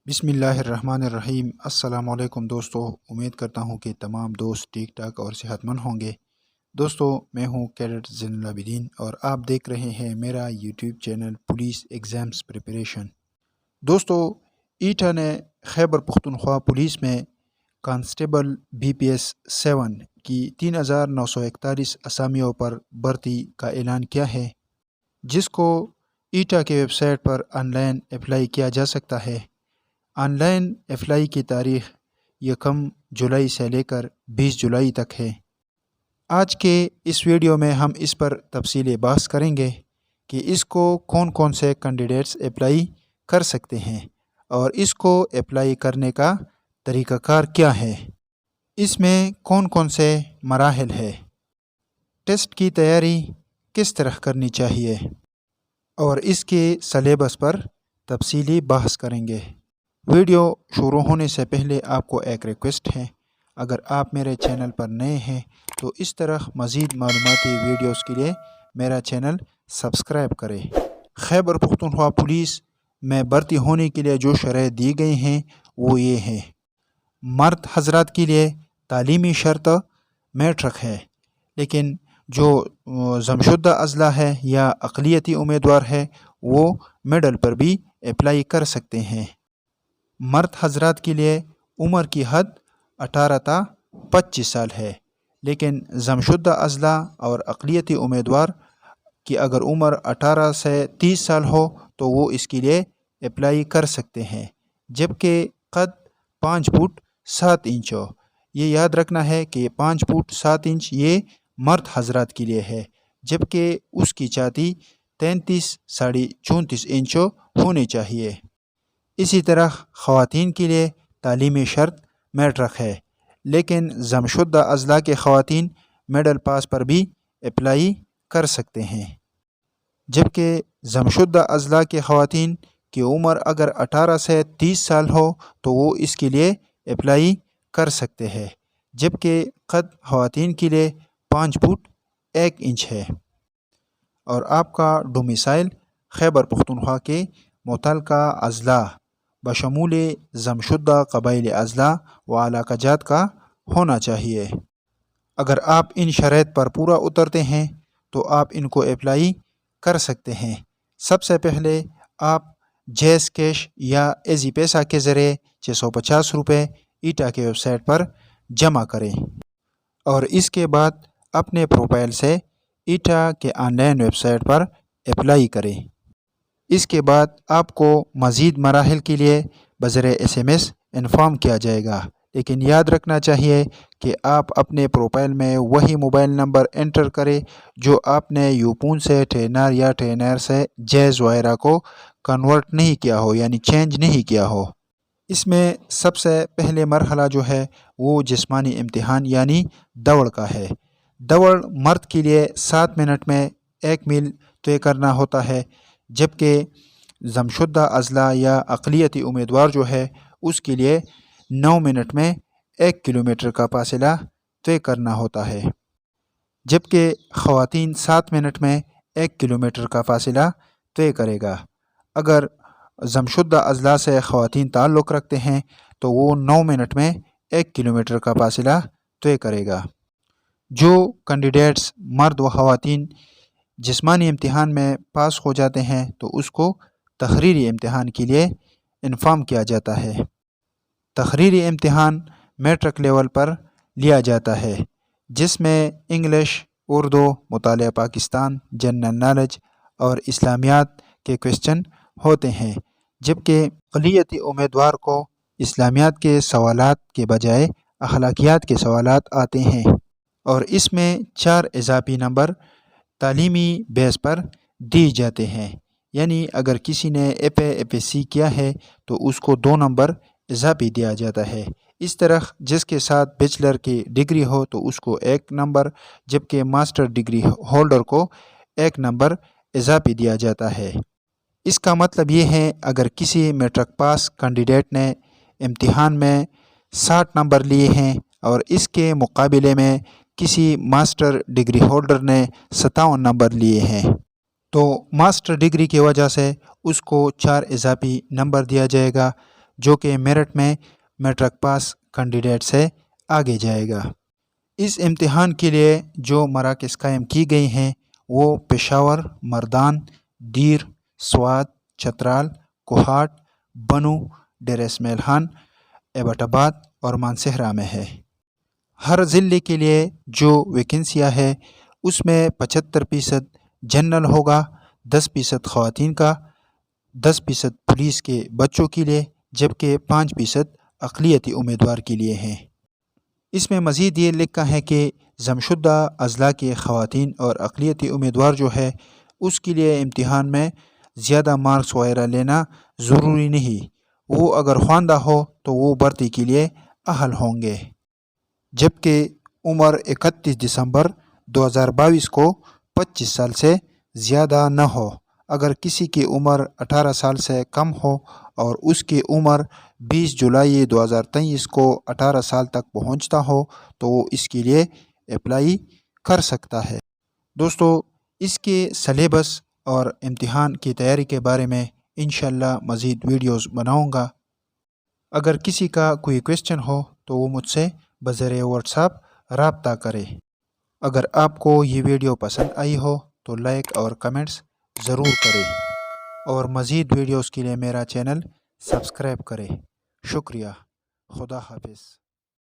بسم اللہ الرحمن الرحیم۔ السلام علیکم دوستو، امید کرتا ہوں کہ تمام دوست ٹھیک ٹھاک اور صحت مند ہوں گے۔ دوستو، میں ہوں کیڈٹ زین العابدین اور آپ دیکھ رہے ہیں میرا YouTube channel police exams preparation. دوستو، ایٹا نے خیبر پختونخوا پولیس میں کانسٹیبل BPS 7 کی 3941 اسامیوں پر بھرتی کا اعلان کیا ہے، جس کو ایٹا کے ویب سائٹ پر آن لائن اپلائی کیا جا سکتا ہے۔ آن لائن اپلائی کی تاریخ 1 جولائی سے لے کر 20 جولائی تک ہے۔ آج کے اس ویڈیو میں ہم اس پر تفصیلی بحث کریں گے کہ اس کو کون کون سے کینڈیڈیٹس اپلائی کر سکتے ہیں اور اس کو اپلائی کرنے کا طریقہ کار کیا ہے، اس میں کون کون سے مراحل ہے، ٹیسٹ کی تیاری کس طرح کرنی چاہیے اور اس کے سلیبس پر تفصیلی بحث کریں گے۔ ویڈیو شروع ہونے سے پہلے آپ کو ایک ریکویسٹ ہے، اگر آپ میرے چینل پر نئے ہیں تو اس طرح مزید معلوماتی ویڈیوز کے لیے میرا چینل سبسکرائب کریں۔ خیبر پختونخوا پولیس میں بھرتی ہونے کے لیے جو شرائط دی گئی ہیں وہ یہ ہیں۔ مرد حضرات کے لیے تعلیمی شرط میٹرک ہے، لیکن جو ضمشدہ اضلاع ہے یا اقلیتی امیدوار ہے وہ میڈل پر بھی اپلائی کر سکتے ہیں۔ مرد حضرات کے لیے عمر کی حد 18 تا 25 سال ہے، لیکن ضمشدہ اضلاع اور اقلیتی امیدوار کی اگر عمر 18 سے 30 سال ہو تو وہ اس کے لیے اپلائی کر سکتے ہیں، جبکہ قد 5 فٹ 7 انچ ہو۔ یہ یاد رکھنا ہے کہ 5 فٹ 7 انچ یہ مرد حضرات کے لیے ہے، جبکہ اس کی چھاتی 33 ساڑھے 34 انچ ہونی چاہیے۔ اسی طرح خواتین کے لیے تعلیمی شرط میٹرک ہے، لیکن ضمشدہ اضلاع کے خواتین میڈل پاس پر بھی اپلائی کر سکتے ہیں، جبکہ ضمشدہ اضلاع کے خواتین کی عمر اگر 18 سے 30 سال ہو تو وہ اس کے لیے اپلائی کر سکتے ہیں، جبکہ قد خواتین کے لیے 5 فٹ 1 انچ ہے۔ اور آپ کا ڈومیسائل خیبر پختونخوا کے متعلقہ اضلاع بشمول ضمشدہ قبائلی اضلاع و علاقہ جات کا ہونا چاہیے۔ اگر آپ ان شرائط پر پورا اترتے ہیں تو آپ ان کو اپلائی کر سکتے ہیں۔ سب سے پہلے آپ جیز کیش یا ایزی پیسہ کے ذریعے 650 روپے ایٹا کے ویب سائٹ پر جمع کریں اور اس کے بعد اپنے پروفائل سے ایٹا کے online website apply اپلائی کریں۔ اس کے بعد آپ کو مزید مراحل کے لیے بذریعہ SMS انفارم کیا جائے گا، لیکن یاد رکھنا چاہیے کہ آپ اپنے پروفائل میں وہی موبائل نمبر انٹر کریں جو آپ نے یوپون سے ٹرینر یا ٹرینر سے جیز وغیرہ کو کنورٹ نہیں کیا ہو، یعنی چینج نہیں کیا ہو۔ اس میں سب سے پہلے مرحلہ جو ہے وہ جسمانی امتحان یعنی دوڑ کا ہے۔ دوڑ مرد کے لیے 7 منٹ میں 1 میل طے کرنا ہوتا ہے، جبکہ ضمشدہ اضلاع یا اقلیتی امیدوار جو ہے اس کے لیے 9 منٹ میں 1 کلومیٹر کا فاصلہ طے کرنا ہوتا ہے، جبکہ خواتین 7 منٹ میں 1 کلومیٹر کا فاصلہ طے کرے گا۔ اگر ضمشدہ اضلاع سے خواتین تعلق رکھتے ہیں تو وہ 9 منٹ میں 1 کلومیٹر کا فاصلہ طے کرے گا۔ جو کینڈیڈیٹس مرد و خواتین جسمانی امتحان میں پاس ہو جاتے ہیں تو اس کو تحریری امتحان کے لیے انفارم کیا جاتا ہے۔ تحریری امتحان میٹرک لیول پر لیا جاتا ہے، جس میں انگلش، اردو، مطالعہ پاکستان، جنرل نالج اور اسلامیات کے کویسچن ہوتے ہیں، جبکہ اقلیتی امیدوار کو اسلامیات کے سوالات کے بجائے اخلاقیات کے سوالات آتے ہیں، اور اس میں 4 اضافی نمبر تعلیمی بیس پر دی جاتے ہیں، یعنی اگر کسی نے FA/FSC کیا ہے تو اس کو 2 نمبر اضافی دیا جاتا ہے۔ اس طرح جس کے ساتھ بیچلر کی ڈگری ہو تو اس کو 1 نمبر، جبکہ ماسٹر ڈگری ہولڈر کو 1 نمبر اضافی دیا جاتا ہے۔ اس کا مطلب یہ ہے اگر کسی میٹرک پاس کینڈیڈیٹ نے امتحان میں 60 نمبر لیے ہیں اور اس کے مقابلے میں کسی ماسٹر ڈگری ہولڈر نے 57 نمبر لیے ہیں تو ماسٹر ڈگری کی وجہ سے اس کو 4 اضافی نمبر دیا جائے گا، جو کہ میرٹھ میں میٹرک پاس کینڈیڈیٹ سے آگے جائے گا۔ اس امتحان کے لیے جو مراکز قائم کی گئی ہیں وہ پشاور، مردان، دیر، سوات، چترال، کوہاٹ، بنو، ڈیرہ اسماعیل خان، ایبٹ آباد اور مانسہرہ میں ہے۔ ہر ضلع کے لیے جو ویکنسیاں ہے اس میں 75% جنرل ہوگا، 10% خواتین کا، 10% پولیس کے بچوں کے لیے، جبکہ 5% اقلیتی امیدوار کے لیے ہیں۔ اس میں مزید یہ لکھا ہے کہ ضم شدہ اضلاع کے خواتین اور اقلیتی امیدوار جو ہے اس کے لیے امتحان میں زیادہ مارکس وغیرہ لینا ضروری نہیں، وہ اگر خواندہ ہو تو وہ بھرتی کے لیے اہل ہوں گے، جبکہ عمر 31 دسمبر 2022 کو 25 سال سے زیادہ نہ ہو۔ اگر کسی کی عمر 18 سال سے کم ہو اور اس کی عمر 20 جولائی 2023 کو 18 سال تک پہنچتا ہو تو وہ اس کے لیے اپلائی کر سکتا ہے۔ دوستو، اس کے سلیبس اور امتحان کی تیاری کے بارے میں انشاءاللہ مزید ویڈیوز بناؤں گا۔ اگر کسی کا کوئی کویسچن ہو تو وہ مجھ سے بذریعہ واٹس ایپ رابطہ کرے۔ اگر آپ کو یہ ویڈیو پسند آئی ہو تو لائک اور کمنٹس ضرور کریں اور مزید ویڈیوز کے لیے میرا چینل سبسکرائب کریں۔ شکریہ۔ خدا حافظ۔